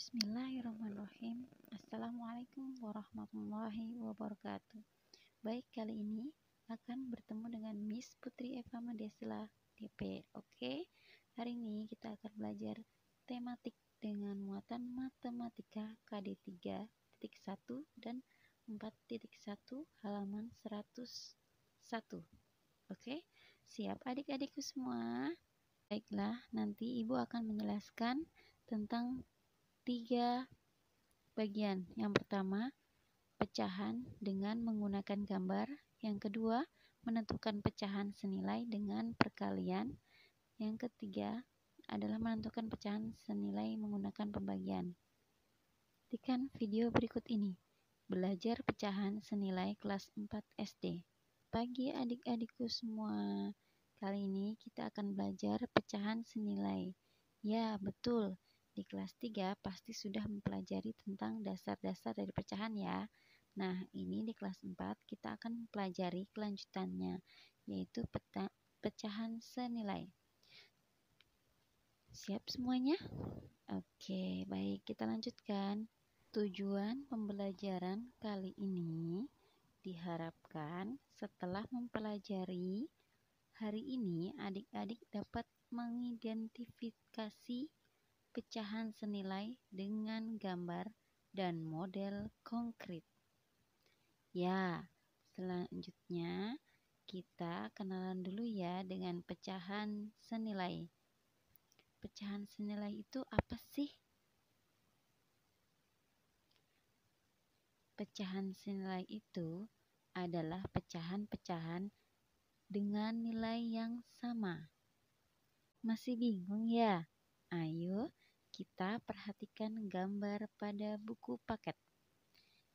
Bismillahirrahmanirrahim. Assalamualaikum warahmatullahi wabarakatuh. Baik, kali ini akan bertemu dengan Miss Putri Eva Madesla DP. Oke, hari ini kita akan belajar tematik dengan muatan matematika KD 3.1 dan 4.1 halaman 101. Oke, siap adik-adikku semua? Baiklah, nanti Ibu akan menjelaskan tentang 3 bagian. Yang pertama, pecahan dengan menggunakan gambar. Yang kedua, menentukan pecahan senilai dengan perkalian. Yang ketiga adalah menentukan pecahan senilai menggunakan pembagian. Perhatikan video berikut ini. Belajar pecahan senilai kelas 4 SD. Pagi adik-adikku semua. Kali ini kita akan belajar pecahan senilai. Ya, betul. Di kelas 3 pasti sudah mempelajari tentang dasar-dasar dari pecahan ya. Nah, ini di kelas 4 kita akan mempelajari kelanjutannya, yaitu pecahan senilai. Siap semuanya? Oke, baik, kita lanjutkan. Tujuan pembelajaran kali ini diharapkan setelah mempelajari hari ini adik-adik dapat mengidentifikasi pecahan senilai dengan gambar dan model konkret. Ya, selanjutnya kita kenalan dulu ya dengan pecahan senilai. Pecahan senilai itu apa sih? Pecahan senilai itu adalah pecahan-pecahan dengan nilai yang sama. Masih bingung ya? Ayo kita perhatikan gambar pada buku paket.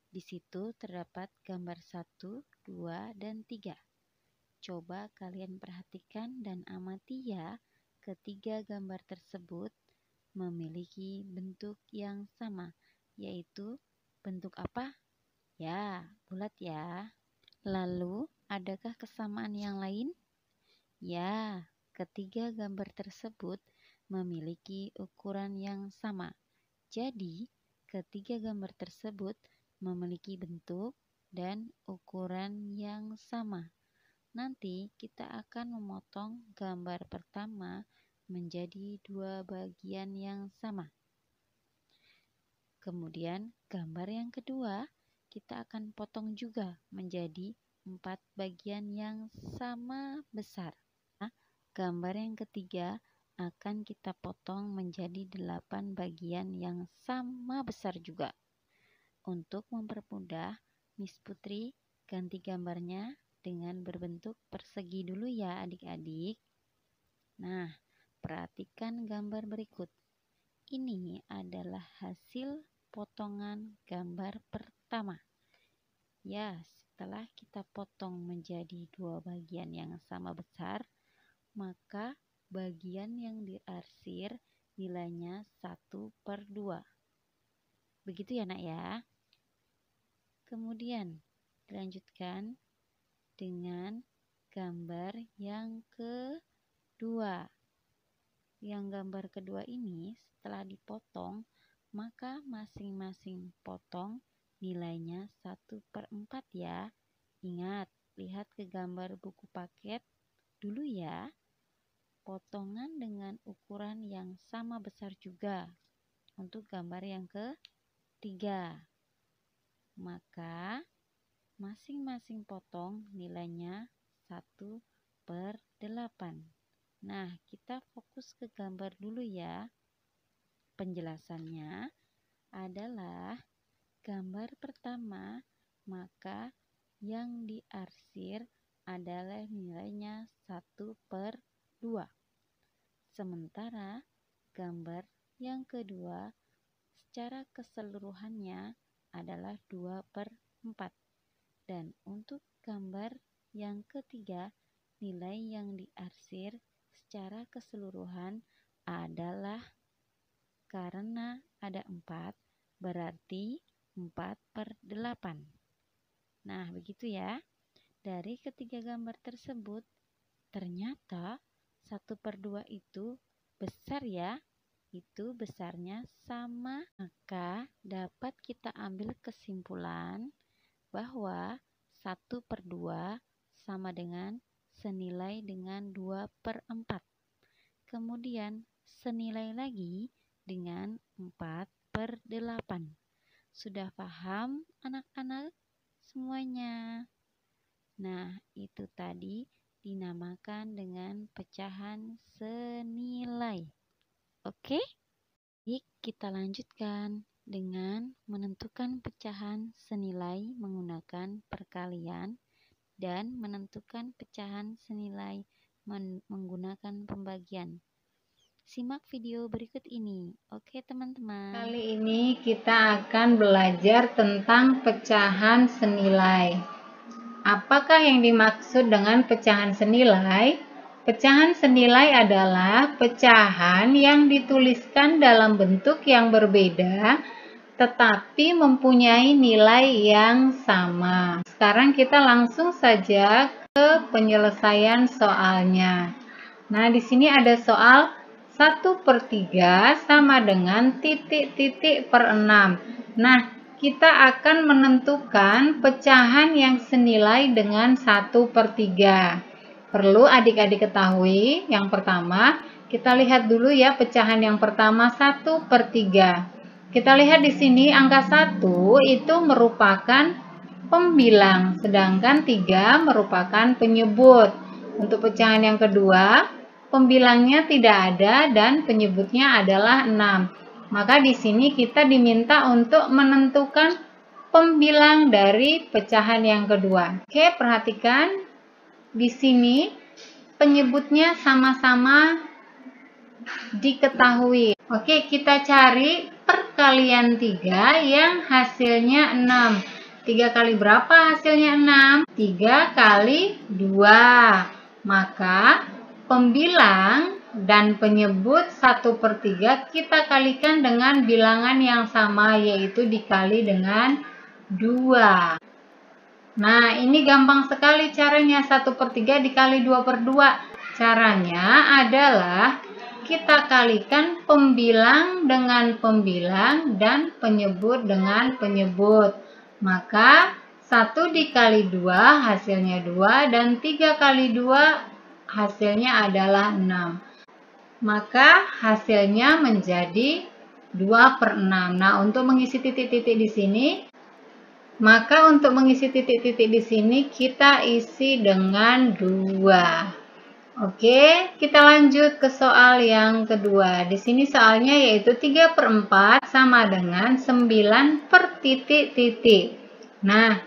Di situ terdapat gambar 1, 2, dan 3. Coba kalian perhatikan dan amati ya, ketiga gambar tersebut memiliki bentuk yang sama, yaitu bentuk apa? Ya, bulat ya. Lalu, adakah kesamaan yang lain? Ya, ketiga gambar tersebut memiliki ukuran yang sama. Jadi, ketiga gambar tersebut memiliki bentuk dan ukuran yang sama. Nanti kita akan memotong gambar pertama menjadi 2 bagian yang sama. Kemudian, gambar yang kedua kita akan potong juga menjadi 4 bagian yang sama besar. Gambar yang ketiga akan kita potong menjadi 8 bagian yang sama besar juga. Untuk mempermudah, Miss Putri ganti gambarnya dengan berbentuk persegi dulu ya adik-adik. Nah, perhatikan gambar berikut. Ini adalah hasil potongan gambar pertama. Ya, setelah kita potong menjadi 2 bagian yang sama besar, maka bagian yang diarsir nilainya 1/2. Begitu ya nak ya. Kemudian dilanjutkan dengan gambar yang kedua. Yang gambar kedua ini setelah dipotong, maka masing-masing potong nilainya 1/4 ya. Ingat, lihat ke gambar buku paket dulu ya. Potongan dengan ukuran yang sama besar juga untuk gambar yang ketiga. Maka masing-masing potong nilainya 1/8. Nah, kita fokus ke gambar dulu ya. Penjelasannya adalah gambar pertama, maka yang diarsir adalah nilainya 1/2. Sementara gambar yang kedua secara keseluruhannya adalah 2/4. Dan untuk gambar yang ketiga, nilai yang diarsir secara keseluruhan adalah, karena ada 4, berarti 4/8. Nah, begitu ya. Dari ketiga gambar tersebut, ternyata 1/2 itu besar ya. itu besarnya sama. Maka dapat kita ambil kesimpulan bahwa 1/2 sama dengan senilai dengan 2/4. Kemudian senilai lagi dengan 4/8. Sudah paham anak-anak semuanya? Nah, itu tadi dinamakan dengan pecahan senilai. Oke? Baik, kita lanjutkan dengan menentukan pecahan senilai menggunakan perkalian dan menentukan pecahan senilai menggunakan pembagian. Simak video berikut ini. Oke, teman-teman. Kali ini kita akan belajar tentang pecahan senilai. Apakah yang dimaksud dengan pecahan senilai? Pecahan senilai adalah pecahan yang dituliskan dalam bentuk yang berbeda tetapi mempunyai nilai yang sama. Sekarang kita langsung saja ke penyelesaian soalnya. Nah, di sini ada soal 1/3 sama dengan titik-titik per 6. Nah, kita akan menentukan pecahan yang senilai dengan 1/3. Perlu adik-adik ketahui, yang pertama, kita lihat dulu ya pecahan yang pertama 1/3. Kita lihat di sini angka 1 itu merupakan pembilang, sedangkan 3 merupakan penyebut. Untuk pecahan yang kedua, pembilangnya tidak ada dan penyebutnya adalah 6. Maka di sini kita diminta untuk menentukan pembilang dari pecahan yang kedua. Oke, perhatikan. Di sini penyebutnya sama-sama diketahui. Oke, kita cari perkalian 3 yang hasilnya 6. 3 kali berapa hasilnya 6? 3 kali 2. Maka pembilang dan penyebut 1/3 kita kalikan dengan bilangan yang sama, yaitu dikali dengan 2. Nah, ini gampang sekali caranya. 1/3 dikali 2/2. Caranya adalah kita kalikan pembilang dengan pembilang dan penyebut dengan penyebut. Maka 1 dikali 2 hasilnya 2 dan 3 kali 2 hasilnya adalah 6. Maka hasilnya menjadi 2/6. Nah, untuk mengisi titik-titik di sini, maka untuk mengisi titik-titik di sini kita isi dengan 2. Oke, kita lanjut ke soal yang kedua. Di sini soalnya yaitu 3/4 sama dengan 9 per titik-titik. Nah,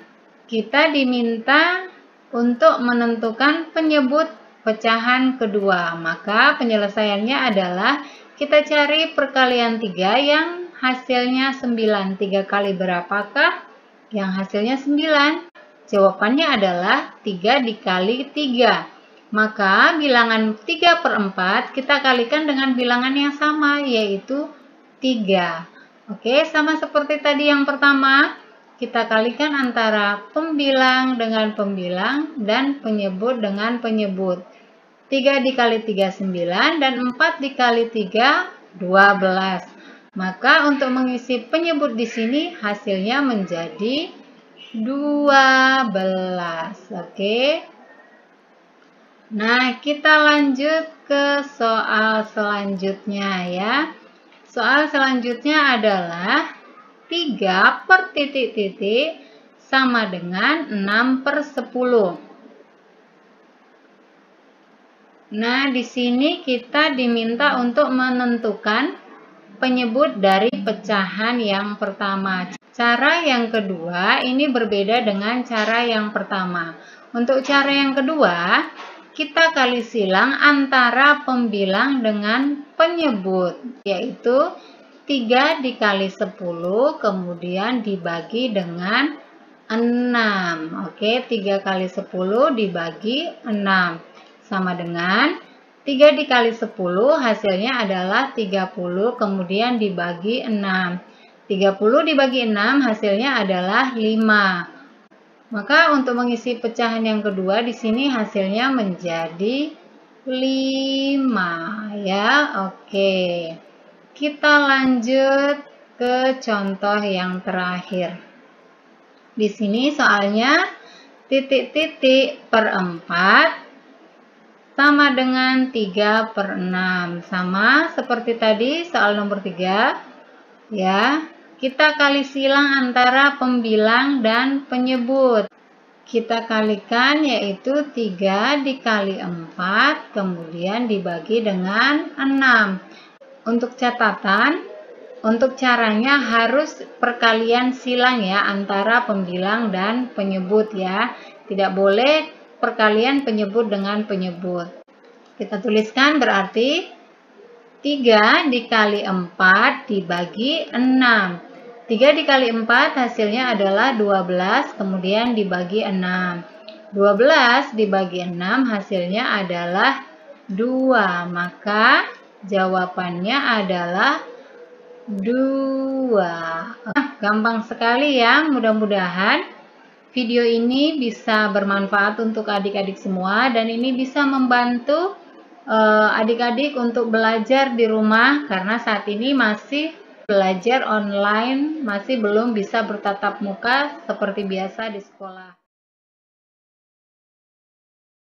kita diminta untuk menentukan penyebut pecahan kedua. Maka penyelesaiannya adalah kita cari perkalian 3 yang hasilnya 9. 3 kali berapakah? Yang hasilnya 9. Jawabannya adalah 3 dikali 3. Maka bilangan 3/4 kita kalikan dengan bilangan yang sama, yaitu 3. Oke, sama seperti tadi yang pertama, kita kalikan antara pembilang dengan pembilang dan penyebut dengan penyebut. 3 dikali 3 9 dan 4 dikali 3 12. Maka untuk mengisi penyebut di sini hasilnya menjadi 12. Oke. Nah, kita lanjut ke soal selanjutnya ya. Soal selanjutnya adalah 3 per titik-titik sama dengan 6/10. Nah, di sini kita diminta untuk menentukan penyebut dari pecahan yang pertama. Cara yang kedua ini berbeda dengan cara yang pertama. Untuk cara yang kedua, kita kali silang antara pembilang dengan penyebut, yaitu 3 dikali 10 kemudian dibagi dengan 6. Oke, 3 kali 10 dibagi 6 sama dengan 3 dikali 10 hasilnya adalah 30 kemudian dibagi 6. 30 dibagi 6 hasilnya adalah 5. Maka untuk mengisi pecahan yang kedua di sini hasilnya menjadi 5 ya. Oke. kita lanjut ke contoh yang terakhir. Di sini soalnya titik-titik per 4 sama dengan 3/6. Sama seperti tadi soal nomor 3. Ya, kita kali silang antara pembilang dan penyebut. Kita kalikan yaitu 3 dikali 4 kemudian dibagi dengan 6. Untuk catatan, untuk caranya harus perkalian silang ya antara pembilang dan penyebut ya. Tidak boleh perkalian penyebut dengan penyebut. Kita tuliskan berarti 3 dikali 4 dibagi 6. 3 dikali 4 hasilnya adalah 12, kemudian dibagi 6. 12 dibagi 6 hasilnya adalah 2. Maka jawabannya adalah 2. Gampang sekali ya, mudah-mudahan video ini bisa bermanfaat untuk adik-adik semua dan ini bisa membantu adik-adik untuk belajar di rumah karena saat ini masih belajar online, masih belum bisa bertatap muka seperti biasa di sekolah.